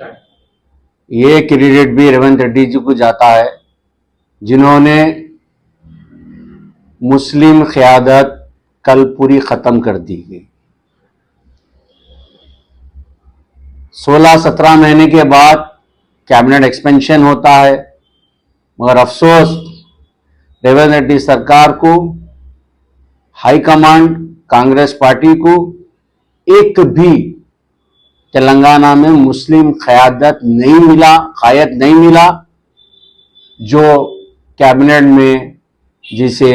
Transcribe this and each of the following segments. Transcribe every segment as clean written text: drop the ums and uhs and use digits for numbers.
ये क्रेडिट भी रेवंत रेड्डी जी को जाता है, जिन्होंने मुस्लिम क़यादत कल पूरी खत्म कर दी गई। 16-17 महीने के बाद कैबिनेट एक्सपेंशन होता है, मगर अफसोस रेवंत रेड्डी सरकार को, हाईकमांड कांग्रेस पार्टी को एक भी तेलंगाना में मुस्लिम क़यादत नहीं मिला जो कैबिनेट में जिसे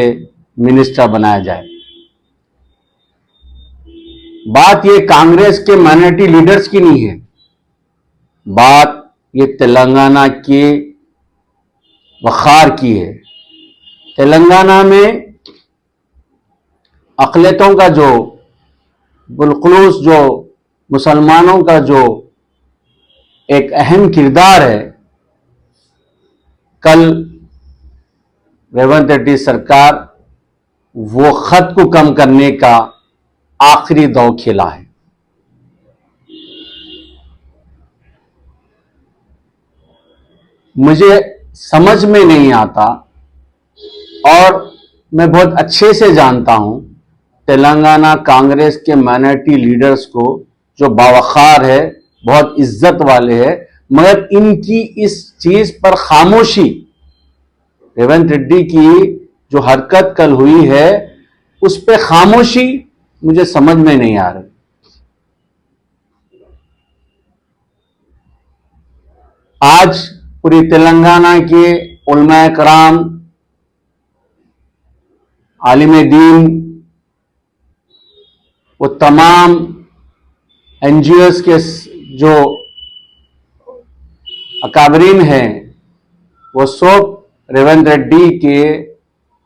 मिनिस्टर बनाया जाए। बात ये कांग्रेस के माइनॉरिटी लीडर्स की नहीं है, बात ये तेलंगाना के वखार की है। तेलंगाना में अक़लियतों का जो बिलखुलूस जो मुसलमानों का जो एक अहम किरदार है, कल रेवंत रेड्डी सरकार वो खत को कम करने का आखिरी दांव खेला है। मुझे समझ में नहीं आता, और मैं बहुत अच्छे से जानता हूं तेलंगाना कांग्रेस के माइनॉरिटी लीडर्स को, जो बावखार है, बहुत इज्जत वाले हैं, मगर इनकी इस चीज पर खामोशी, रेवंत रेड्डी की जो हरकत कल हुई है उस पर खामोशी मुझे समझ में नहीं आ रही। आज पूरी तेलंगाना के उलमाए कराम, आलिम दीन, वो तमाम एनजीओस के जो अकाबरीन हैं, वो सब रेवंत रेड्डी के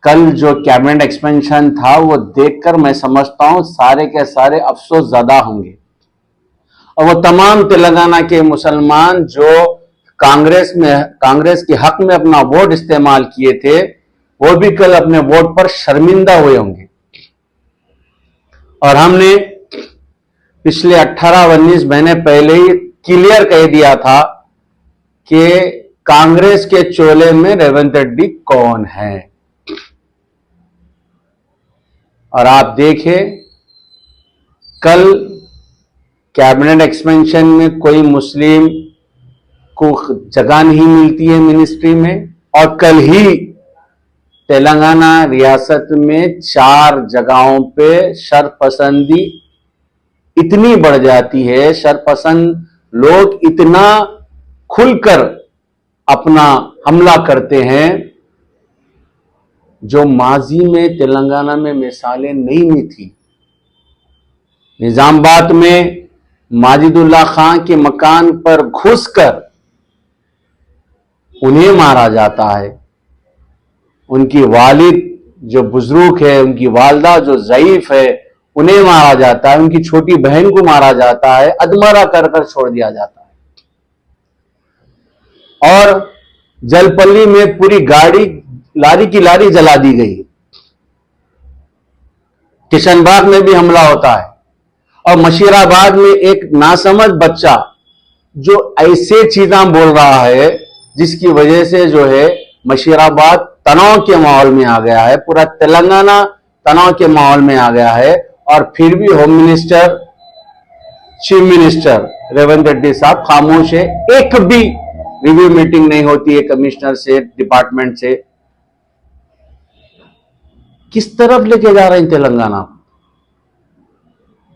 कल जो कैबिनेट एक्सपेंशन था वो देखकर मैं समझता हूं सारे के सारे अफसोस ज़्यादा होंगे। और वो तमाम तेलंगाना के मुसलमान जो कांग्रेस के हक में अपना वोट इस्तेमाल किए थे, वो भी कल अपने वोट पर शर्मिंदा हुए होंगे। और हमने पिछले 18-19 महीने पहले ही क्लियर कह दिया था कि कांग्रेस के चोले में रेवंत रेड्डी कौन है। और आप देखें, कल कैबिनेट एक्सपेंशन में कोई मुस्लिम को जगह नहीं मिलती है मिनिस्ट्री में, और कल ही तेलंगाना रियासत में 4 जगहों पे शरपसंदी इतनी बढ़ जाती है, शरपसंद लोग इतना खुलकर अपना हमला करते हैं, जो माजी में तेलंगाना में मिसालें नहीं थी। निजामाबाद में माजिदुल्लाह खान के मकान पर घुसकर उन्हें मारा जाता है, उनकी वालिद जो बुजुर्ग है, उनकी वालदा जो ज़ईफ है, उन्हें मारा जाता है, उनकी छोटी बहन को मारा जाता है, अधमरा कर कर छोड़ दिया जाता है। और जलपल्ली में पूरी गाड़ी लारी की लारी जला दी गई। किशनबाग में भी हमला होता है, और मशीराबाद में एक नासमझ बच्चा जो ऐसे चीजें बोल रहा है जिसकी वजह से जो है मशीराबाद तनाव के माहौल में आ गया है, पूरा तेलंगाना तनाव के माहौल में आ गया है। और फिर भी home minister, chief minister Revanth Reddy साहब खामोश है। एक भी रिव्यू मीटिंग नहीं होती है कमिश्नर से, डिपार्टमेंट से। किस तरफ लेके जा रहे हैं तेलंगाना?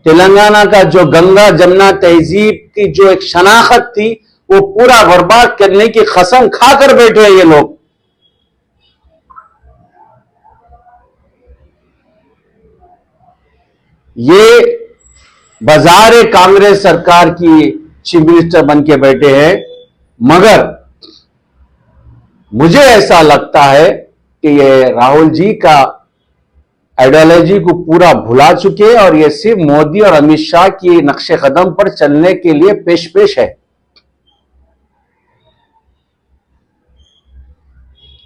तेलंगाना का जो गंगा जमुना तहजीब की जो एक शनाख्त थी, वो पूरा बर्बाद करने की कसम खाकर बैठे हैं ये लोग। ये बाजार कांग्रेस सरकार की चीफ मिनिस्टर बन के बैठे हैं, मगर मुझे ऐसा लगता है कि ये राहुल जी का आइडियोलॉजी को पूरा भुला चुके, और ये सिर्फ मोदी और अमित शाह की नक्शे कदम पर चलने के लिए पेश है।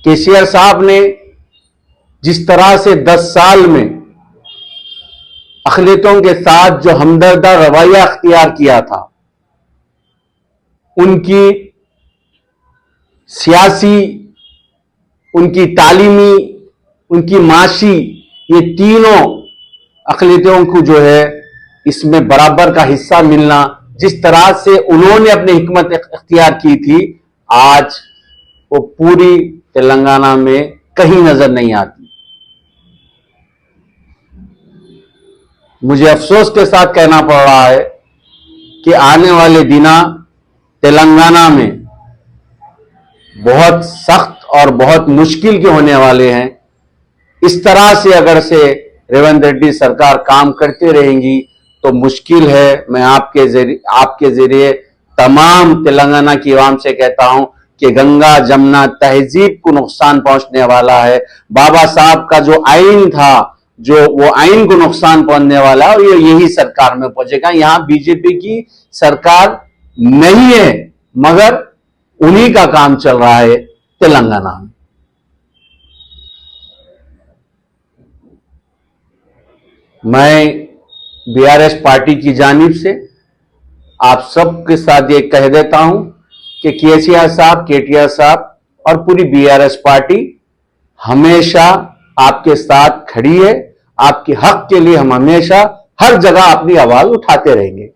केसीआर साहब ने जिस तरह से 10 साल में अक़लियतों के साथ जो हमदर्दा रवैया अख्तियार किया था, उनकी सियासी, उनकी तालीमी, उनकी माशी, ये तीनों अक़लियतों को जो है इसमें बराबर का हिस्सा मिलना, जिस तरह से उन्होंने अपनी हिकमत इख्तियार की थी, आज वो पूरी तेलंगाना में कहीं नजर नहीं आती। मुझे अफसोस के साथ कहना पड़ रहा है कि आने वाले दिना तेलंगाना में बहुत सख्त और बहुत मुश्किल के होने वाले हैं। इस तरह से अगर से रेवंत रेड्डी सरकार काम करती रहेंगी तो मुश्किल है। मैं आपके जरिए तमाम तेलंगाना की आवाम से कहता हूं कि गंगा जमुना तहजीब को नुकसान पहुंचने वाला है। बाबा साहब का जो आइन था, जो वो आइन को नुकसान पहुंचने वाला है, और ये यही सरकार में पहुंचेगा। यहां बीजेपी की सरकार नहीं है, मगर उन्हीं का काम चल रहा है तेलंगाना में। मैं बीआरएस पार्टी की जानिब से आप सबके साथ ये कह देता हूं कि केसीआर साहब, केटीआर साहब और पूरी बीआरएस पार्टी हमेशा आपके साथ खड़ी है। आपके हक के लिए हम हमेशा हर जगह अपनी आवाज उठाते रहेंगे।